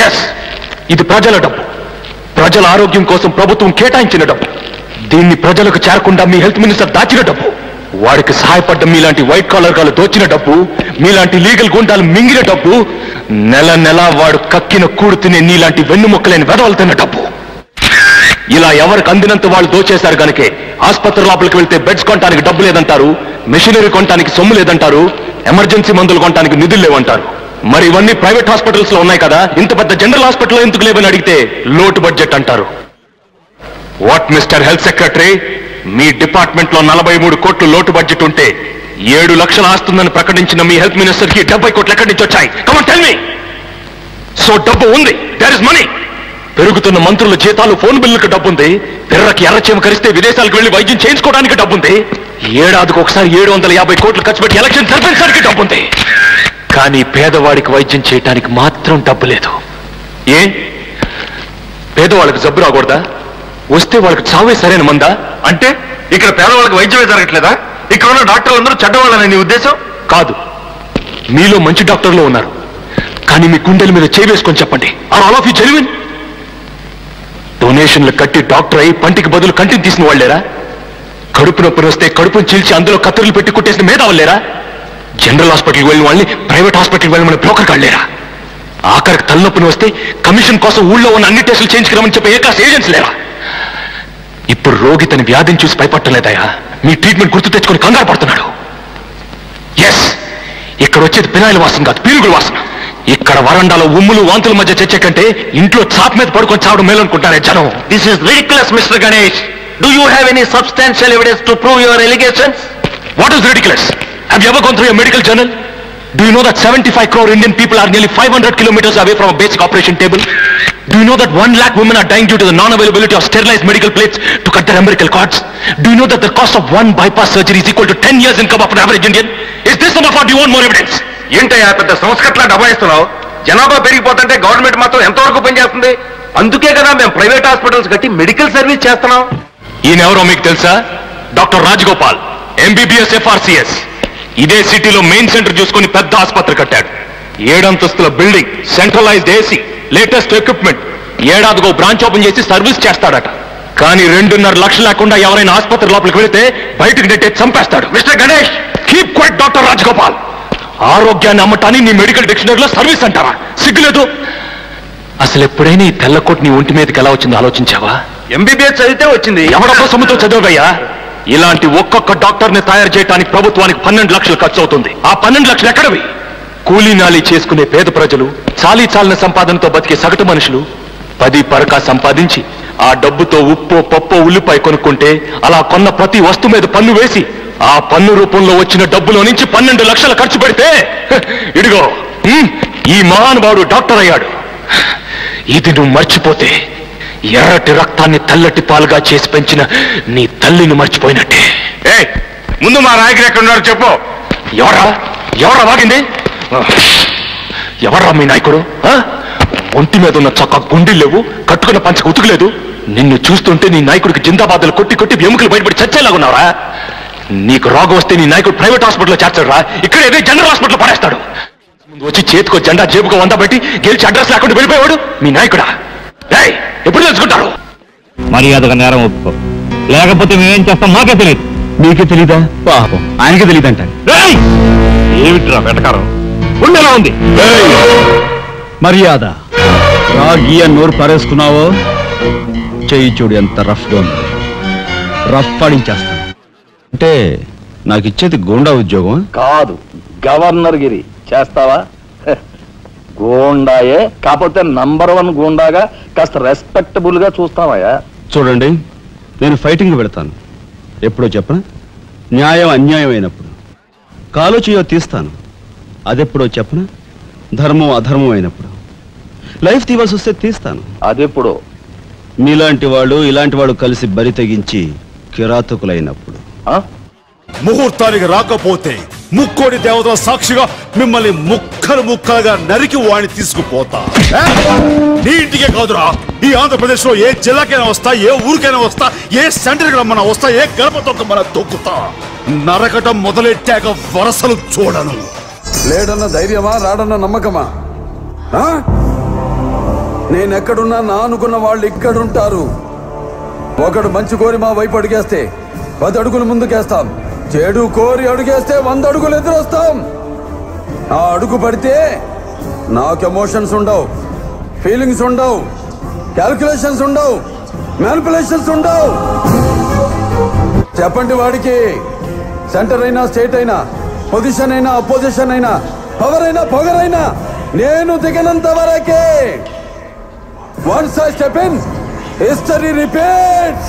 Yes, ఇది ప్రజల డబ్బు. ప్రజల ఆరోగ్యం కోసం ప్రభుత్వం కేటాయించిన డబ్బు. దీన్ని ప్రజలకు చేరకుండా మీ హెల్త్ మినిస్టర్ దాచిన డబ్బు. వాడికి సహాయపడ్డ మీలాంటి వైట్ కాలర్ గాలు దోచిన డబ్బు, మీలాంటి లీగల్ గుండాలు మింగిన డబ్బు, నెల నెల వాడు కక్కిన కూడు తినే నీలాంటి వెన్నుముక్కలేని వెదవలు తిన్న డబ్బు. ఇలా ఎవరికి అందినంత వాళ్ళు దోచేశారు గనుకే ఆసుపత్రి లోపలికి వెళ్తే బెడ్స్ కొనడానికి డబ్బు లేదంటారు, మెషినరీ కొనడానికి సొమ్ము లేదంటారు, ఎమర్జెన్సీ మందులు కొనడానికి నిధులు లేవంటారు. మరి ఇవన్నీ ప్రైవేట్ హాస్పిటల్స్ లో ఉన్నాయి కదా, ఇంత పెద్ద జనరల్ హాస్పిటల్లో ఎందుకు లేవని అడిగితే లోటు బడ్జెట్ అంటారు. What mister health secretary, me department లో 43 కోట్లు లోటు బడ్జెట్ ఉంటే 7 లక్షలు ఆస్తుందని ప్రకటించిన మీ హెల్త్ మినిస్టర్ కి 70 కోట్లు ఎక్కడి నుంచి వచ్చాయి? Come on tell me. So డబ్బు ఉంది, దేర్ ఇస్ మనీ. పెరుగుతున్న మంత్రుల జీతాలు, ఫోన్ బిల్లులకు డబ్బుంది. పిర్రకి ఎర్రచీమ కరిస్తే విదేశాలకు వెళ్లి వైద్యం చేయించుకోవడానికి డబ్బుంది. ఏడాదికి ఒకసారి 750 కోట్లు ఖర్చు పెట్టి ఎలక్షన్ జరిపించడానికి డబ్బుంది. కానీ పేదవాడికి వైద్యం చేయడానికి మాత్రం డబ్బు లేదు. ఏ పేదవాళ్ళకి జబ్బు రాకూడదా? వస్తే వాళ్ళకి చావే సరైన మందా? అంటే ఇక్కడ పేదవాళ్ళకి వైద్యమే జరగట్లేదా? ఇక్కడ ఉన్న డాక్టర్లు అందరూ చెడ్డవాళ్ళని నీ ఉద్దేశం? కాదు, మీలో మంచి డాక్టర్లు ఉన్నారు. కానీ మీ గుండెల మీద చేయి వేసుకొని చెప్పండి, are all of you genuine? డొనేషన్లు కట్టి డాక్టర్ అయి పంటికి బదులు కంటిని తీసిన వాళ్ళేరా? కడుపు నొప్పి వస్తే కడుపును చీల్చి అందులో కత్తులు పెట్టి కుట్టేసిన మేధావులేరా? జనరల్ హాస్పిటల్కి వెళ్ళిన వాళ్ళని ప్రైవేట్ హాస్పిటల్కి వెళ్ళమని బ్రోకర్ కాళ్ళేరా? ఆఖరికి తలనొప్పిని వస్తే కమిషన్ కోసం ఊళ్ళో ఉన్న అన్ని టెస్టులు చేయించుకురామని చెప్పే ఏ క్లాస్ ఏజెంట్స్ లేరా? ఇప్పుడు రోగి తన వ్యాధిని చూసి భయపడలేదయా, మీ ట్రీట్మెంట్ గుర్తు తెచ్చుకొని కంగారు పడుతున్నాడు. ఎస్, ఇక్కడ వచ్చేది పినాయిల వాసన కాదు, పీరుగుల వాసన. ఇక్కడ వరండాలో ఉమ్ములు వాంతుల మధ్య చచ్చే కంటే ఇంట్లో చాప్ మీద పడుకొని చావడం మేలనుకుంటారే జనం. This is ridiculous mister Ganesh. Do you have any substantial evidence to prove your allegations? What is ridiculous? Have you ever gone through a medical journal? Do you know that 75 crore Indian people are nearly 500 kilometers away from a basic operation table? Do you know that 1 lakh women are dying due to the non-availability of sterilized medical plates to cut their umbilical cords? Do you know that the cost of 1 bypass surgery is equal to 10 years income of an average Indian? Is this enough or do you want more evidence? ఏంటయ్యా పెద్ద సంస్కట్లా డబాయిస్తున్నావు? జనాభా పెరిగిపోతుంటే government మాత్రం ఎంతవరకు పనిచేస్తుంది? అందుకే కదా మేము private hospitals కట్టి మెడికల్ సర్వీస్ చేస్తున్నాం. ఈయనెవరో మీకు తెలుసా? Doctor Rajagopal, MBBS FRCS. ఇదే సిటీలో మెయిన్ సెంటర్ చూసుకుని పెద్ద ఆసుపత్రి కట్టాడు. 7 అంతస్తుల building, centralized AC, latest equipment. ఏడాదిగో బ్రాంచ్ ఓపెన్ చేసి సర్వీస్ చేస్తాడట. కానీ 2.5 లక్షలు లేకుండా ఎవరైనా ఆసుపత్రి లోపలికి వెళితే బయటకు నెట్టే చంపేస్తాడు. Mister Ganesh, keep quiet doctor Rajagopal. ఆరోగ్యాన్ని అమ్మటాన్ని నీ మెడికల్ డిక్షనరీలో సర్వీస్ అంటారా? సిగ్గులేదు? అసలు ఎప్పుడైనా ఈ తెల్లకోట్ నీ ఒంటి మీదకి ఎలా వచ్చిందో ఆలోచించావా? MBBS చదివితే వచ్చింది. ఎవడో సొమ్ముతో చదవయ్యా? ఇలాంటి ఒక్కొక్క డాక్టర్ని తయారు చేయడానికి ప్రభుత్వానికి 12 లక్షలు ఖర్చు అవుతుంది. ఆ 12 లక్షలు ఎక్కడవి? కూలీనాలి చేసుకునే పేద ప్రజలు, చాలీ చాలిన సంపాదనతో బతికే సగటు మనుషులు 10 పరకా సంపాదించి ఆ డబ్బుతో ఉప్పు, పప్పు, ఉల్లిపాయ కొనుక్కుంటే అలా కొన్న ప్రతి వస్తువు మీద పన్ను వేసి ఆ పన్ను రూపంలో వచ్చిన డబ్బులో నుంచి 12 లక్షలు ఖర్చు పెడితే ఇదిగో ఈ మహానుభావుడు డాక్టర్ అయ్యాడు. ఇది నువ్వు మర్చిపోతే ఎర్రటి రక్తాన్ని తెల్లటి పాలుగా చేసి పెంచిన నీ తల్లిని మర్చిపోయినట్టే. ముందు మా నాయకుడు ఎక్కడున్నాడు చెప్పు. ఎవరా వాగింది? ఎవరా మీ నాయకుడు? ఒంటి మీద ఉన్న చొక్కా గుండెలు లేవు, కట్టుకున్న పంచకు ఉతుకులేదు. నిన్ను చూస్తుంటే నీ నాయకుడికి జిందాబాదులు కొట్టి కొట్టి ఎముకలు బయటపడి చచ్చేలాగున్నావరా? నీకు రోగం వస్తే నీ నాయకుడు ప్రైవేట్ హాస్పిటల్లో చేర్చాడు రా, ఇక్కడ ఏదో జనరల్ హాస్పిటల్లో పడేస్తాడు. ముందు వచ్చి చేతికో జెండా జేబుకో 100 పెట్టి గెలిచి అడ్రస్ లేకుండా వెళ్ళిపోయాడు మీ నాయకుడా? ఎప్పుడు తెలుసుకుంటారు? మర్యాదగా నేరం ఒప్పుకో, లేకపోతే మేమేం చేస్తాం మాకే తెలియదు. నీకే తెలీదా? పాపం ఆయనకే తెలియదంట. ఏమిట్రా వెటకారం? ఉండేలా ఉంది మర్యాద. రాగి నోరు పారేసుకున్నావో చెయ్యి చూడు ఎంత రఫ్గా ఉంది. రఫ్ పాడించేస్తాను. అంటే నాకు ఇచ్చేది గూండా ఉద్యోగం కాదు, గవర్నర్ గిరి. చేస్తావా? గూండాయే, కాకపోతే నంబర్ 1 గూండాగా కాస్త రెస్పెక్టబుల్ గా చూస్తావయ్యా. చూడండి, నేను ఫైటింగ్ పెడతాను. ఎప్పుడో చెప్పనా? న్యాయం అన్యాయం అయినప్పుడు. కాలు చేయో తీస్తాను. అదెప్పుడో చెప్పనా? ధర్మం అధర్మం అయినప్పుడు. లైఫ్ తీవాల్సి వస్తే తీస్తాను. అదెప్పుడు? మీలాంటి వాళ్ళు ఇలాంటి వాళ్ళు కలిసి బరి తెగించి కిరాతకులైనప్పుడు. ముహూర్తానికి రాకపోతే ముక్కోడి దేవతల సాక్షిగా మిమ్మల్ని ముక్కలు ముక్కలుగా నరికి వాడిని తీసుకుపోతా. నీ ఇంటికే కాదురా, ఈ ఆంధ్రప్రదేశ్ లో ఏ జిల్లాకైనా వస్తా, ఏ ఊరికైనా వస్తా, ఏ సెంటర్కి రమ్మన్నా వస్తా, ఏ గడప తొక్కమన్నా దొక్కుతా. నరకటం మొదలెట్టాక వరసలు చూడను. లేడన్న ధైర్యమా, రాడన్న నమ్మకమా? నేనెక్కడున్నా నా అనుకున్న వాళ్ళు ఇక్కడుంటారు. ఒకడు మంచి కోరి మా వైపు అడుగేస్తే 10 అడుగులు ముందుకేస్తాం. చెడు కోరి అడుగేస్తే 100 అడుగులు ఎదురొస్తాం. ఆ అడుగు పడితే నాకు ఎమోషన్స్ ఉండవు, ఫీలింగ్స్ ఉండవు, క్యాల్కులేషన్స్ ఉండవు, మ్యానిపులేషన్స్ ఉండవు. చెప్పండి వాడికి. సెంటర్ అయినా, స్టేట్ అయినా, పొజిషన్ అయినా, అపోజిషన్ అయినా, పవర్ అయినా, పొగరైనా నేను దిగినంత వరకే. Once I step in, history repeats.